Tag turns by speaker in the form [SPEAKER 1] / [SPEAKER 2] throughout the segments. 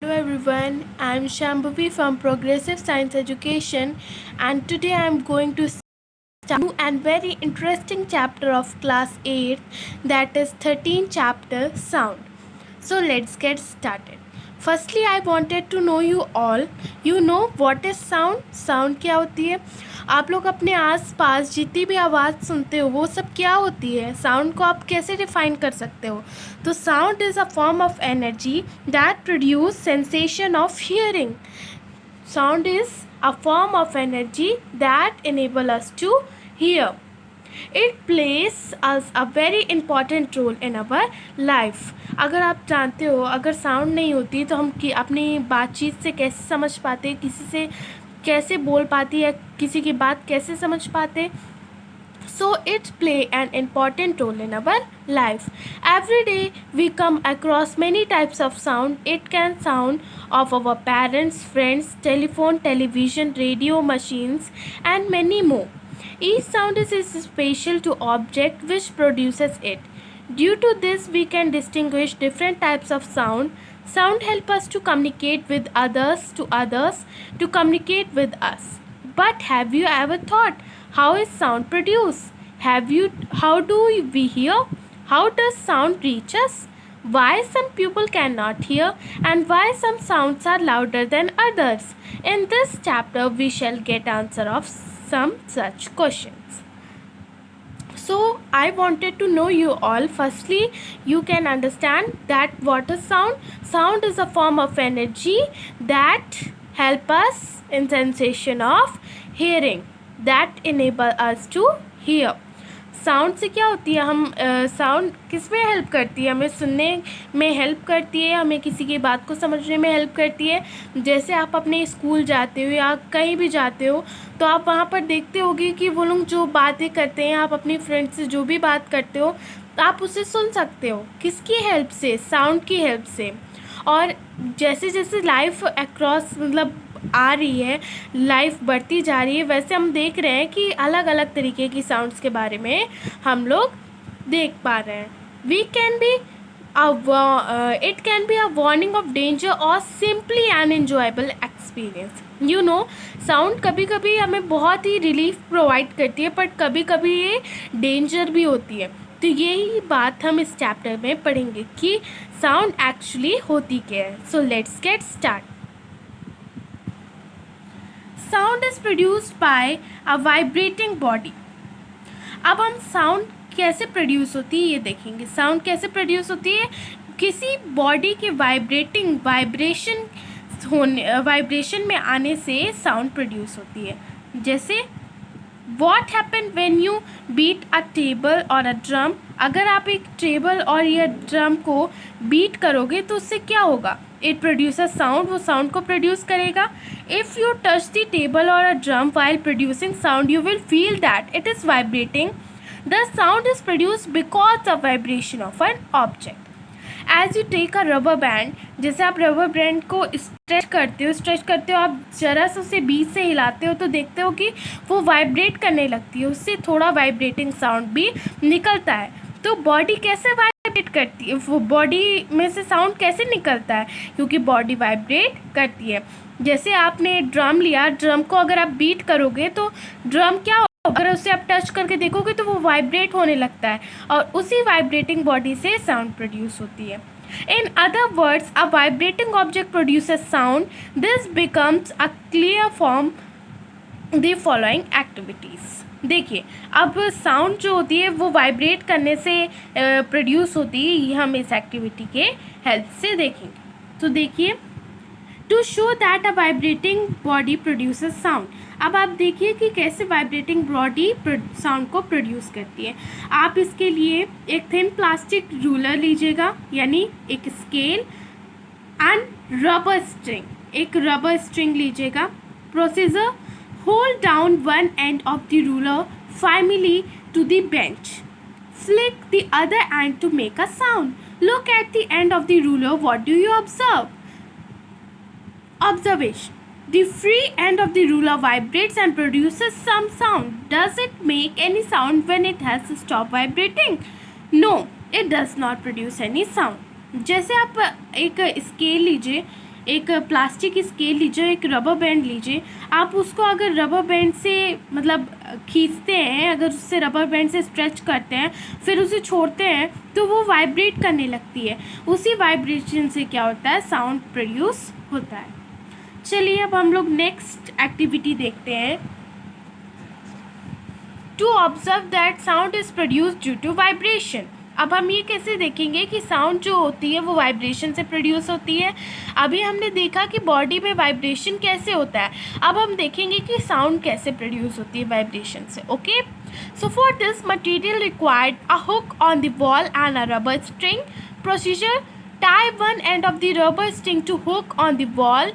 [SPEAKER 1] Hello everyone, I am Shambhavi from Progressive Science Education, and today I am going to start a new and very interesting chapter of class 8, that is 13th chapter Sound. So let's get started. Firstly, I wanted to know you all, you know what is sound? Sound क्या होती है? आप लोग अपने आस पास जितनी भी आवाज़ सुनते हो वो सब क्या होती है? साउंड को आप कैसे डिफाइन कर सकते हो? तो sound is a form of energy that produce sensation of hearing. Sound is a form of energy that enable us to hear. It plays us a very important role in our life. अगर आप जानते हो, अगर sound नहीं होती तो हम अपनी बातचीत से कैसे समझ पाते, किसी से कैसे बोल पाती है, किसी की बात कैसे समझ पाते. So it play an important role in our life. Every day we come across many types of sound. It can sound of our parents, friends, telephone, television, radio, machines, and many more. Each sound is special to object which produces it. Due to this, we can distinguish different types of sound. Sound help us to communicate with others, to communicate with us. But have you ever thought, how is sound produced? How do we hear? How does sound reach us? Why some people cannot hear, and why some sounds are louder than others? In this chapter we shall get answer of some such questions. So I wanted to know you all. Firstly, you can understand that what is sound. Sound is a form of energy that help us in sensation of hearing, that enable us to hear. Sound से क्या होती है, हम sound किस में help करती है? हमें सुनने में हेल्प करती है, हमें किसी की बात को समझने में हेल्प करती है. जैसे आप अपने स्कूल जाते हो या कहीं भी जाते हो तो आप वहाँ पर देखते होगे कि वो लोग जो बातें करते हैं, आप अपनी फ्रेंड से जो भी बात करते हो तो आप उसे सुन सकते हो. किसकी हेल्प से? साउंड की हेल्प से. और जैसे जैसे लाइफ अक्रॉस मतलब आ रही है, लाइफ बढ़ती जा रही है, वैसे हम देख रहे हैं कि अलग अलग तरीके की साउंड्स के बारे में हम लोग देख पा रहे हैं. We can be it can be a warning of danger और simply an enjoyable experience. You know, sound कभी कभी हमें बहुत ही रिलीफ प्रोवाइड करती है, बट कभी कभी ये डेंजर भी होती है. तो यही बात हम इस चैप्टर में पढ़ेंगे कि साउंड एक्चुअली होती क्या है. So let's get start. Sound is produced by a vibrating body. अब हम साउंड कैसे प्रोड्यूस होती है ये देखेंगे. साउंड कैसे प्रोड्यूस होती है? किसी बॉडी के वाइब्रेशन में आने से साउंड प्रोड्यूस होती है. जैसे what happen when you beat a table और अ ड्रम. अगर आप एक टेबल और या ड्रम को बीट करोगे तो उससे क्या होगा? इट प्रोड्यूसेस साउंड, वो साउंड को प्रोड्यूस करेगा. If you touch the table और a drum while producing sound you will feel that it is vibrating. The sound is produced because of vibration of an object. As you take a rubber band, जैसे आप rubber band को stretch करते हो, आप ज़रा से उसे बीच से हिलाते हो तो देखते हो कि वो वाइब्रेट करने लगती है, उससे थोड़ा वाइब्रेटिंग साउंड भी निकलता है. तो बॉडी कैसे वाइब्रेट करती है? वो बॉडी में से साउंड कैसे निकलता है? क्योंकि बॉडी वाइब्रेट करती है. जैसे आपने ड्रम लिया, ड्रम को अगर आप बीट करोगे तो ड्रम क्या, अगर उसे आप टच करके देखोगे तो वो वाइब्रेट होने लगता है, और उसी वाइब्रेटिंग बॉडी से साउंड प्रोड्यूस होती है. In other words, a vibrating object produces sound. This becomes a clear form the following activities. देखिए, अब साउंड जो होती है वो वाइब्रेट करने से प्रोड्यूस होती है. ये हम इस एक्टिविटी के हेल्प से देखेंगे. तो देखिए, to show that a vibrating body produces sound. अब आप देखिए कि कैसे वाइब्रेटिंग बॉडी साउंड को प्रोड्यूस करती है. आप इसके लिए एक थिन प्लास्टिक रूलर लीजिएगा, यानी एक स्केल, एंड रबर स्ट्रिंग, एक रबर स्ट्रिंग लीजिएगा. Procedure: hold down one end of the ruler firmly to the bench. Flick the other end to make a sound. Look at the end of the ruler. What do you observe? Observation: the free end of the ruler vibrates and produces some sound. Does it make any sound when it has stopped vibrating? No, it does not produce any sound. जैसे आप एक scale लीजिए, एक plastic scale लीजिए, एक rubber band लीजिए, आप उसको अगर रबर बैंड से मतलब खींचते हैं, अगर उससे रबर बैंड से स्ट्रेच करते हैं, फिर उसे छोड़ते हैं, तो वो वाइब्रेट करने लगती है। उसी वाइब्रेशन से क्या होता है, साउंड प्रोड्यूस होता है। चलिए अब हम लोग नेक्स्ट एक्टिविटी देखते हैं। To observe that sound is produce due to vibration. अब हम ये कैसे देखेंगे कि साउंड जो होती है वो वाइब्रेशन से प्रोड्यूस होती है। अभी हमने देखा कि बॉडी में वाइब्रेशन कैसे होता है, अब हम देखेंगे कि साउंड कैसे प्रोड्यूस होती है वाइब्रेशन से। Okay, so for this material required a hook on the wall and a rubber string procedure. Tie one end of the rubber string to hook on the wall.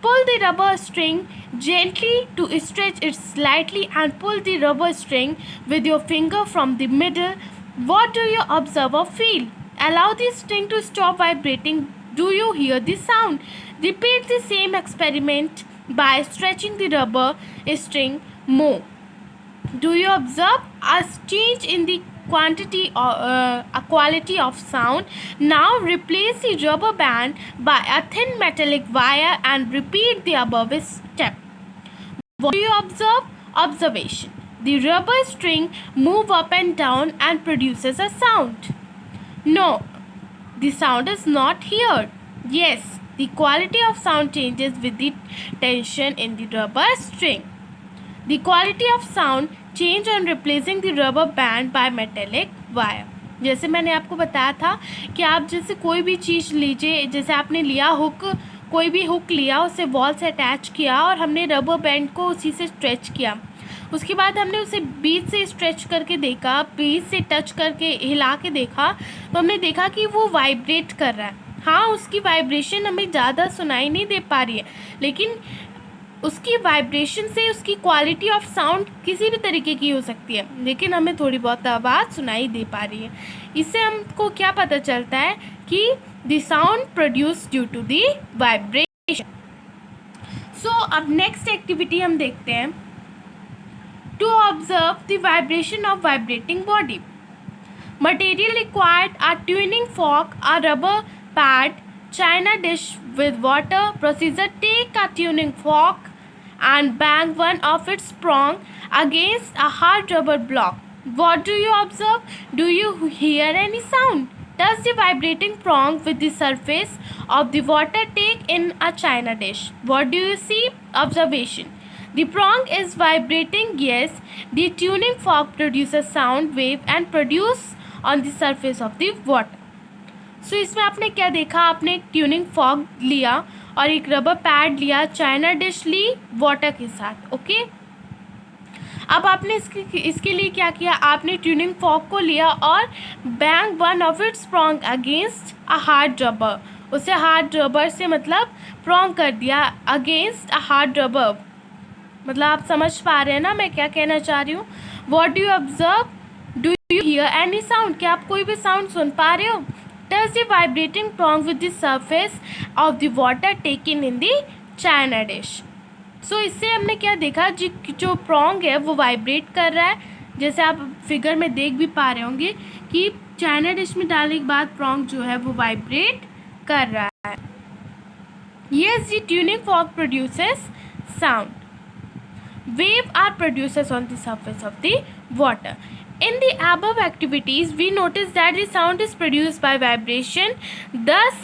[SPEAKER 1] Pull the rubber string gently to stretch it slightly and pull the rubber string with your finger from the middle. What do you observe or feel? Allow the string to stop vibrating. Do you hear the sound? Repeat the same experiment by stretching the rubber string more. Do you observe a change in the a quality of sound? Now replace the rubber band by a thin metallic wire and repeat the above step. What do you observe? Observation. The rubber string move up and down and produces a sound. No, the sound is not heard. Yes, the quality of sound changes with the tension in the rubber string. The quality of sound change on replacing the rubber band by metallic wire. जैसे मैंने आपको बताया था कि आप जैसे कोई भी चीज़ लीजिए, जैसे आपने लिया हुक, कोई भी हुक लिया, उसे वॉल से अटैच किया और हमने रबर बैंड को उसी से स्ट्रेच किया। उसके बाद हमने उसे बीच से स्ट्रेच करके देखा, बीच से टच करके हिला के देखा, तो हमने देखा कि वो वाइब्रेट कर रहा है। हाँ, उसकी वाइब्रेशन हमें ज़्यादा सुनाई नहीं दे पा रही है, लेकिन उसकी वाइब्रेशन से उसकी क्वालिटी ऑफ साउंड किसी भी तरीके की हो सकती है, लेकिन हमें थोड़ी बहुत आवाज़ सुनाई दे पा रही है। इससे हमको क्या पता चलता है कि the sound produce due to the vibration. So अब नेक्स्ट एक्टिविटी हम देखते हैं। To observe the vibration of vibrating body. Material required are tuning fork, a rubber pad, china dish with water. Procedure: take a tuning fork and bang one of its prong against a hard rubber block. What do you observe? Do you hear any sound? Does the vibrating prong with the surface of the water take in a china dish? What do you see? Observation. The prong is vibrating. Yes. The tuning fork produces sound wave and produce on the surface of the water. सो इसमें आपने क्या देखा, आपने एक tuning fork लिया और एक rubber pad लिया, चाइना डिश ली वाटर के साथ। ओके, अब आपने इसके लिए क्या किया, आपने ट्यूनिंग फॉर्क को लिया और bang one of its prong against a hard rubber, उसे हार्ड रबर से मतलब प्रॉन्ग कर दिया, अगेंस्ट अ हार्ड रबर। मतलब आप समझ पा रहे हैं ना मैं क्या कहना चाह रही हूँ। What do you observe? Do you here any sound? क्या आप कोई भी साउंड सुन पा रहे हो? Does the vibrating prong with the surface of the water taken in the china dish? So इससे हमने क्या देखा, जो prong है वो वाइब्रेट कर रहा है, जैसे आप फिगर में देख भी पा रहे होंगे कि चाइना डिश में डालने के बाद prong जो है वो वाइब्रेट कर रहा है। Yes, the tuning fork produces sound. Wave are produced on the surface of the water. In the above activities, we notice that the sound is produced by vibration. Thus,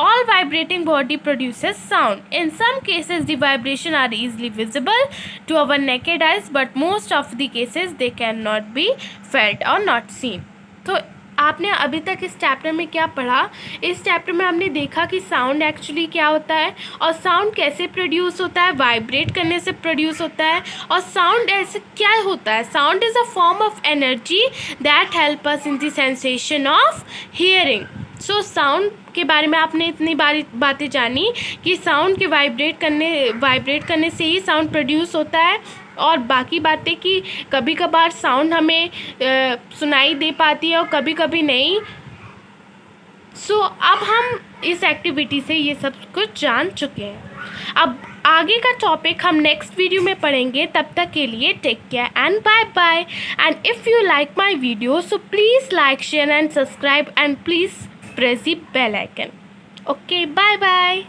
[SPEAKER 1] all vibrating body produces sound. In some cases, the vibration are easily visible to our naked eyes, but most of the cases they cannot be felt or not seen. तो आपने अभी तक इस chapter में क्या पढ़ा? इस chapter में हमने देखा कि साउंड एक्चुअली क्या होता है और साउंड कैसे प्रोड्यूस होता है, वाइब्रेट करने से प्रोड्यूस होता है। और साउंड ऐसे क्या होता है? Sound is a form of energy that help us in the sensation of hearing. So sound के बारे में आपने इतनी बातें जानी कि साउंड के वाइब्रेट करने से ही साउंड प्रोड्यूस होता है, और बाकी बातें कि कभी कभार साउंड हमें सुनाई दे पाती है और कभी कभी नहीं। सो अब हम इस एक्टिविटी से ये सब कुछ जान चुके हैं। अब आगे का टॉपिक हम नेक्स्ट वीडियो में पढ़ेंगे। तब तक के लिए take care and bye bye. And if you like my video so please like, share and subscribe, and please press the bell icon. Okay, bye bye.